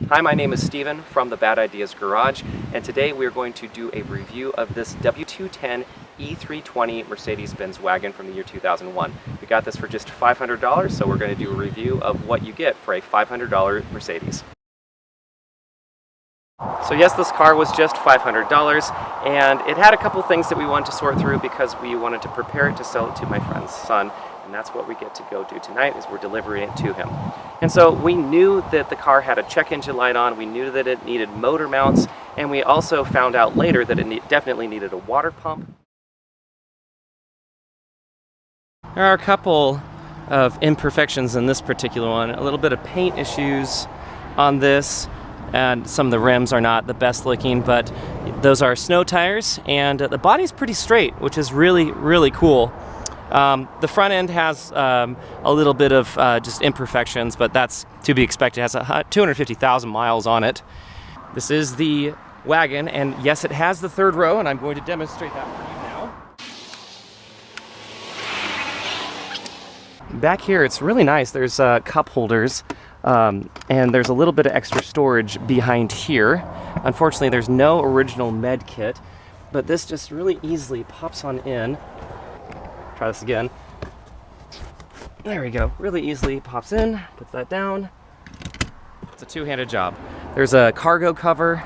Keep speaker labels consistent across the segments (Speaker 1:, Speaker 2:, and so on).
Speaker 1: Hi, my name is Steven from the Bad Ideas Garage, and today we're going to do a review of this W210 E320 Mercedes-Benz wagon from the year 2001. We got this for just $500, so we're going to do a review of what you get for a $500 Mercedes. So yes, this car was just $500, and it had a couple things that we wanted to sort through because we wanted to prepare it to sell it to my friend's son. And that's what we get to go do tonight, is we're delivering it to him. And so we knew that the car had a check engine light on, we knew that it needed motor mounts, and we also found out later that it definitely needed a water pump. There are a couple of imperfections in this particular one, a little bit of paint issues on this, and some of the rims are not the best looking, but those are snow tires, and the body's pretty straight, which is really, really cool. The front end has a little bit of just imperfections, but that's to be expected. It has 250,000 miles on it. This is the wagon, and yes, it has the third row, and I'm going to demonstrate that for you now. Back here, it's really nice. There's cup holders, and there's a little bit of extra storage behind here. Unfortunately, there's no original med kit, but this just really easily pops on in. Try this again. There we go. Really easily pops in, puts that down. It's a two-handed job. There's a cargo cover.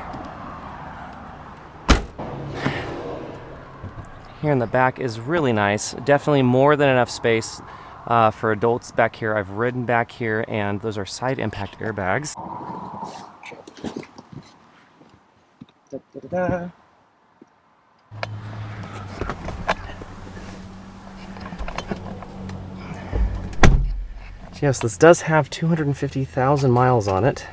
Speaker 1: Here in the back is really nice. Definitely more than enough space for adults back here. I've ridden back here, and those are side impact airbags. Da, da, da, da. Yes, this does have 250,000 miles on it.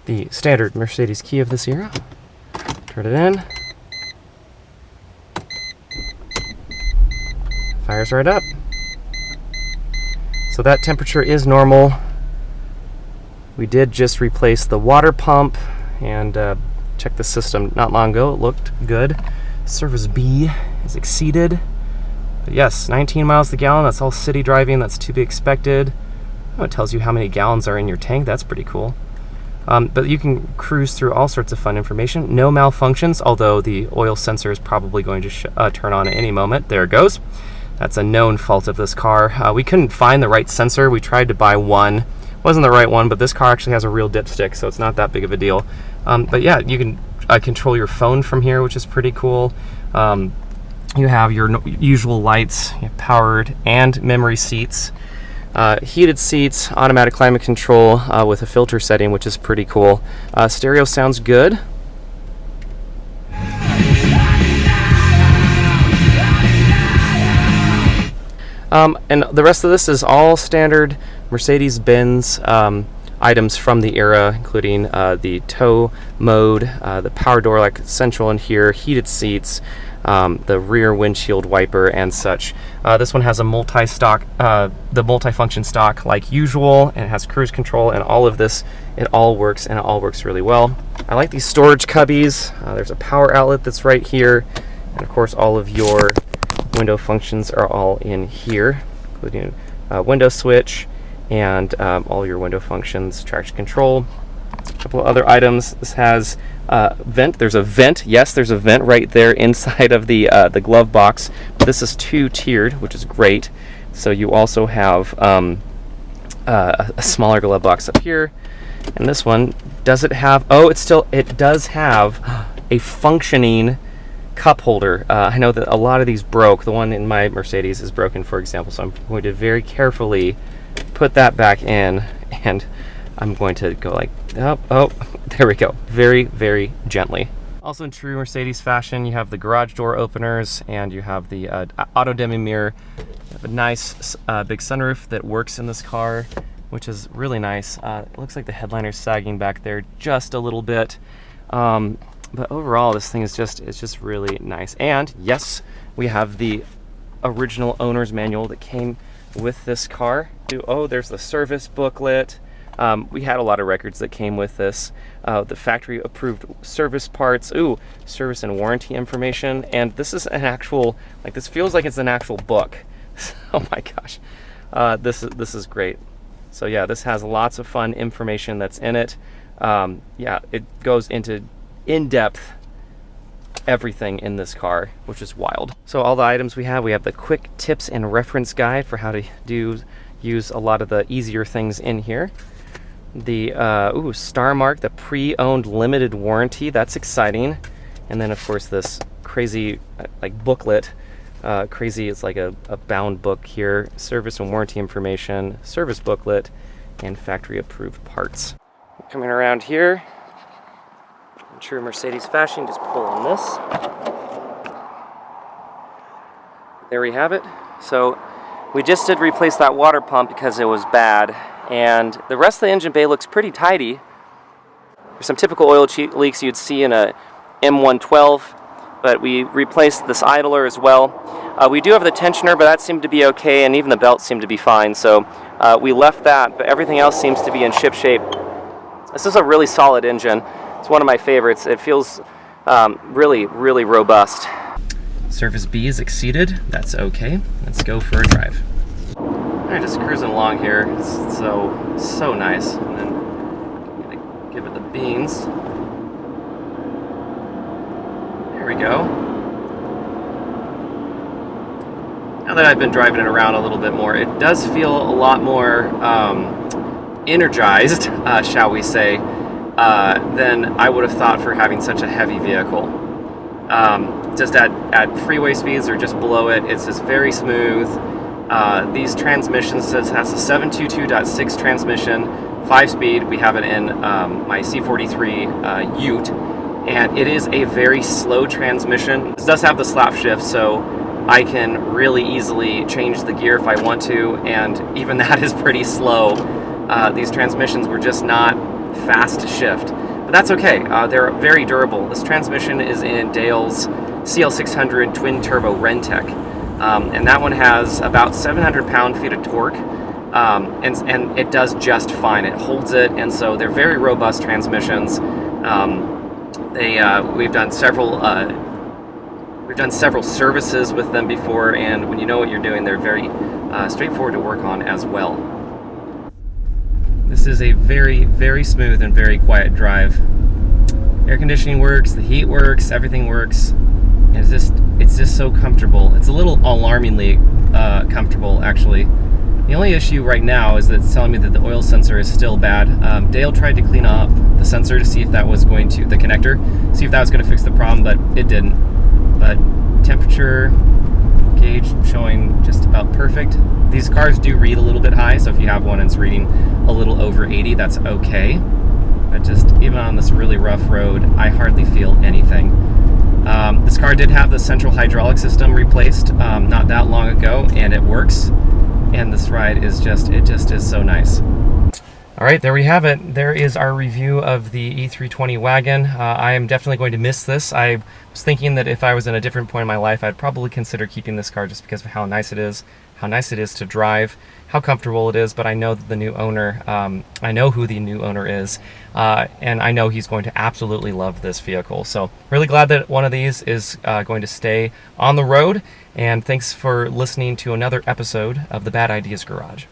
Speaker 1: The standard Mercedes key of this era. Turn it in. Fires right up. So that temperature is normal. We did just replace the water pump and checked the system not long ago. It looked good. Service B is exceeded. But yes, 19 miles to the gallon, that's all city driving, that's to be expected. Oh, it tells you how many gallons are in your tank, that's pretty cool. But you can cruise through all sorts of fun information. No malfunctions, although the oil sensor is probably going to turn on at any moment. There it goes. That's a known fault of this car. We couldn't find the right sensor. We tried to buy one. Wasn't the right one, but this car actually has a real dipstick, so it's not that big of a deal. But yeah, you can control your phone from here, which is pretty cool. You have your usual lights, you have powered and memory seats, heated seats, automatic climate control with a filter setting, which is pretty cool. Stereo sounds good. And the rest of this is all standard Mercedes-Benz items from the era, including the tow mode, the power door like central in here, heated seats, the rear windshield wiper and such. This one has a the multi-function stock like usual, and it has cruise control and all of this. It all works, and it all works really well. I like these storage cubbies. There's a power outlet that's right here, and of course all of your window functions are all in here, including window switch and all your window functions, traction control. A couple of other items. This has vent. There's a vent. Yes, there's a vent right there inside of the glove box. This is two-tiered, which is great. So you also have a smaller glove box up here. And this one, does it have? Oh, it does have a functioning cup holder. I know that a lot of these broke. The one in my Mercedes is broken, for example. So I'm going to very carefully put that back in, and I'm going to go like, oh, there we go. Very, very gently. Also in true Mercedes fashion, you have the garage door openers, and you have the auto-dimming mirror. You have a nice big sunroof that works in this car, which is really nice. It looks like the headliner's sagging back there just a little bit. But overall, this thing is just really nice. And yes, we have the original owner's manual that came with this car. Oh, there's the service booklet. We had a lot of records that came with this. The factory approved service parts, service and warranty information, and this is an actual, like, this feels like it's an actual book. Oh my gosh, this is great. So yeah, this has lots of fun information that's in it. Yeah, it goes into in-depth everything in this car, which is wild. So all the items we have the quick tips and reference guide for how to use a lot of the easier things in here. The Star Mark, the pre-owned limited warranty, that's exciting. And then of course this crazy like booklet, it's like a bound book here, service and warranty information, service booklet, and factory approved parts. Coming around here, in true Mercedes fashion, just pull on this. There we have it. So we just did replace that water pump because it was bad, and the rest of the engine bay looks pretty tidy. There's some typical oil leaks you'd see in a M112, but we replaced this idler as well. We do have the tensioner, but that seemed to be okay, and even the belt seemed to be fine, so we left that, but everything else seems to be in ship shape. This is a really solid engine. It's one of my favorites. It feels really, really robust. Service B is exceeded. That's okay. Let's go for a drive. Alright, just cruising along here. It's so nice. And then I'm gonna give it the beans. There we go. Now that I've been driving it around a little bit more, it does feel a lot more energized, shall we say, than I would have thought for having such a heavy vehicle. Just at freeway speeds or just below it, it's just very smooth. These transmissions, it has a 722.6 transmission, 5-speed. We have it in my C43 Ute, and it is a very slow transmission. This does have the slap shift, so I can really easily change the gear if I want to, and even that is pretty slow. These transmissions were just not fast to shift, but that's okay. They're very durable. This transmission is in Dale's CL600 twin turbo RennTech, and that one has about 700 pound-feet of torque, and it does just fine. It holds it, and so they're very robust transmissions. We've done several services with them before, and when you know what you're doing, they're very straightforward to work on as well. This is a very, very smooth and very quiet drive. Air conditioning works, the heat works, everything works. And it's just so comfortable. It's a little alarmingly comfortable, actually. The only issue right now is that it's telling me that the oil sensor is still bad. Dale tried to clean up the sensor to see if that was going to, the connector, see if that was going to fix the problem, but it didn't. But temperature gauge showing just about perfect. These cars do read a little bit high, so if you have one and it's reading a little over 80, that's okay. But just even on this really rough road, I hardly feel anything. This car did have the central hydraulic system replaced not that long ago, and it works. And this ride is just is so nice. All right, there we have it. There is our review of the E320 wagon. I am definitely going to miss this. I was thinking that if I was in a different point in my life, I'd probably consider keeping this car just because of how nice it is to drive, how comfortable it is, but I know that the new owner, I know who the new owner is, and I know he's going to absolutely love this vehicle. So really glad that one of these is going to stay on the road, and thanks for listening to another episode of the Bad Ideas Garage.